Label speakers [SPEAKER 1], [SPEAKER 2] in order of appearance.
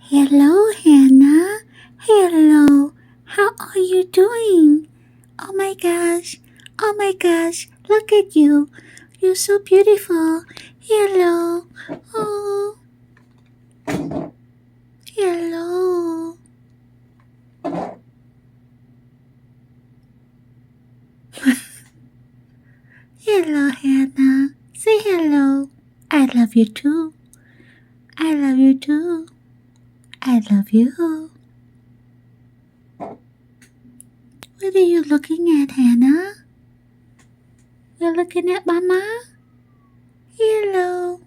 [SPEAKER 1] Hello, Hannah. Hello. How are you doing? Oh my gosh. Oh my gosh. Look at you. You're so beautiful. Hello. Oh, hello. Hello, Hannah. Say hello. I love you too. I love you too. I love you. What are you looking at, Hannah? You're looking at Mama? Hello.